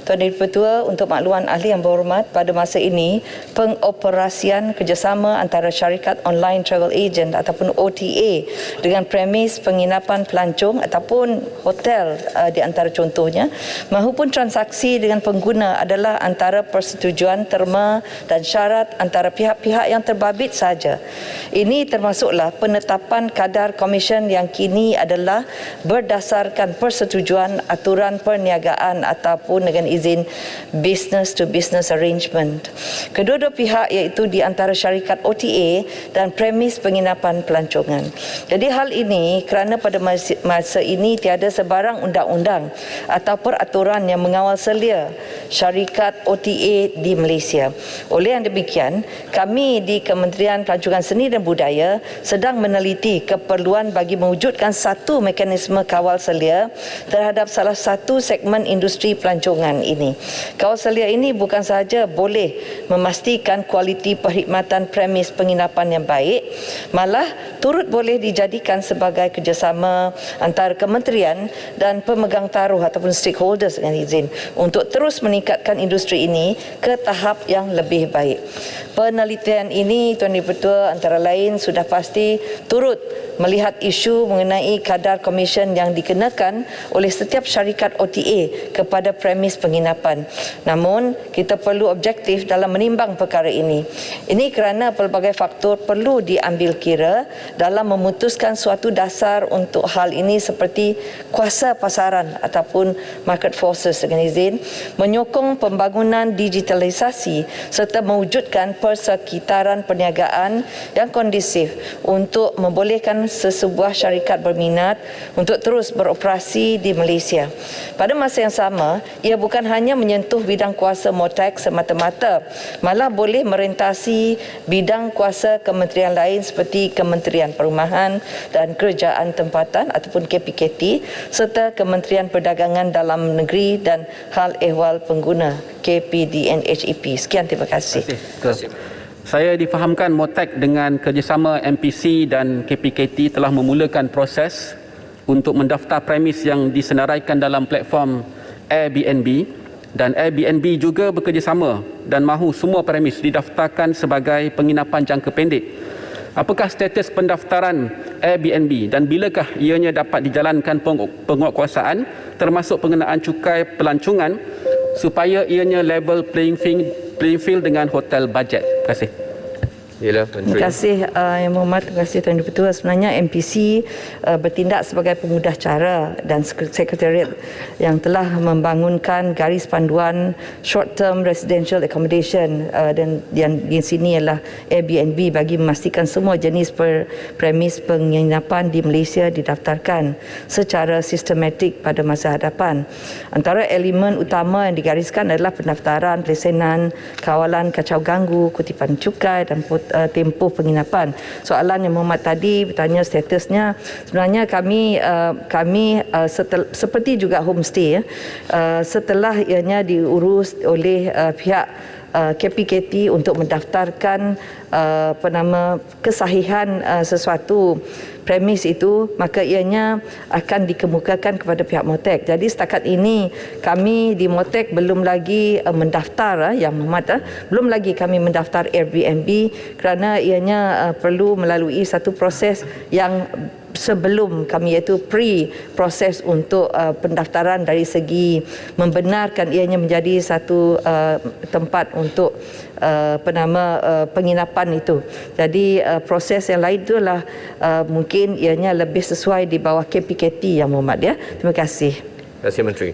Tuan Dipertua, untuk makluman ahli yang berhormat, pada masa ini pengoperasian kerjasama antara syarikat online travel agent ataupun OTA dengan premis penginapan pelancong ataupun hotel di antara contohnya, mahupun transaksi dengan pengguna adalah antara persetujuan terma dan syarat antara pihak-pihak yang terbabit saja. Ini termasuklah penetapan kadar komisen yang kini adalah berdasarkan persetujuan aturan perniagaan ataupun dengan izin business to business arrangement. Kedua-dua pihak iaitu di antara syarikat OTA dan premis penginapan pelancongan. Jadi hal ini kerana pada masa ini tiada sebarang undang-undang atau peraturan yang mengawal selia syarikat OTA di Malaysia. Oleh yang demikian, kami di Kementerian Pelancongan Seni dan Budaya sedang meneliti keperluan bagi mewujudkan satu mekanisme kawal selia terhadap salah satu segmen industri pelancongan ini. Kawal selia ini bukan sahaja boleh memastikan kualiti perkhidmatan premis penginapan yang baik, malah turut boleh dijadikan sebagai kerjasama antara kementerian dan pemegang taruh ataupun stakeholders dengan izin untuk terus meningkatkan industri ini ke tahap yang lebih baik. Penelitian ini, Tuan Dipertua, antara lain sudah pasti turut melihat isu mengenai kadar komisen yang dikenakan oleh setiap syarikat OTA kepada premis penginapan. Namun, kita perlu objektif dalam menimbang perkara ini. Ini kerana pelbagai faktor perlu diambil kira dalam memutuskan suatu dasar untuk hal ini seperti kuasa pasaran ataupun market forces dengan izin, menyokong pembangunan digitalisasi serta mewujudkan persekitaran perniagaan yang kondusif untuk membolehkan sesebuah syarikat berminat untuk terus beroperasi di Malaysia. Pada masa yang sama, ia bukan hanya menyentuh bidang kuasa MOTAC semata-mata, malah boleh merentasi bidang kuasa kementerian lain seperti Kementerian Perumahan dan Kerjaan Tempatan ataupun KPKT serta Kementerian Perdagangan Dalam Negeri dan Hal Ehwal Pengguna KPDNHEP. Sekian, terima kasih. Saya difahamkan MOTAC dengan kerjasama MPC dan KPKT telah memulakan proses untuk mendaftar premis yang disenaraikan dalam platform Airbnb, dan Airbnb juga bekerjasama dan mahu semua premis didaftarkan sebagai penginapan jangka pendek. Apakah status pendaftaran Airbnb dan bilakah ianya dapat dijalankan penguatkuasaan termasuk pengenaan cukai pelancongan supaya ianya level playing field dengan hotel bajet? Terima kasih. Terima kasih Yang Berhormat, terima kasih Tuan Dipertua. Sebenarnya MPC bertindak sebagai pemudah cara dan sekretariat yang telah membangunkan garis panduan short term residential accommodation dan yang di sini ialah Airbnb bagi memastikan semua jenis premis penginapan di Malaysia didaftarkan secara sistematik pada masa hadapan. Antara elemen utama yang digariskan adalah pendaftaran, pelesenan, kawalan kacau ganggu, kutipan cukai dan tempoh penginapan. Soalan Yang Berhormat tadi bertanya statusnya. Sebenarnya kami seperti juga homestay setelah ianya diurus oleh pihak KPKT untuk mendaftarkan kesahihan sesuatu premis itu, maka ianya akan dikemukakan kepada pihak MOTAC. Jadi setakat ini kami di MOTAC belum lagi mendaftar Yang Berhormat, belum lagi kami mendaftar Airbnb kerana ianya perlu melalui satu proses yang sebelum kami, iaitu pre-proses untuk pendaftaran dari segi membenarkan ianya menjadi satu tempat untuk penginapan itu. Jadi proses yang lain itulah mungkin ianya lebih sesuai di bawah KPKT Yang Berhormat, ya. Terima kasih. Terima kasih Menteri.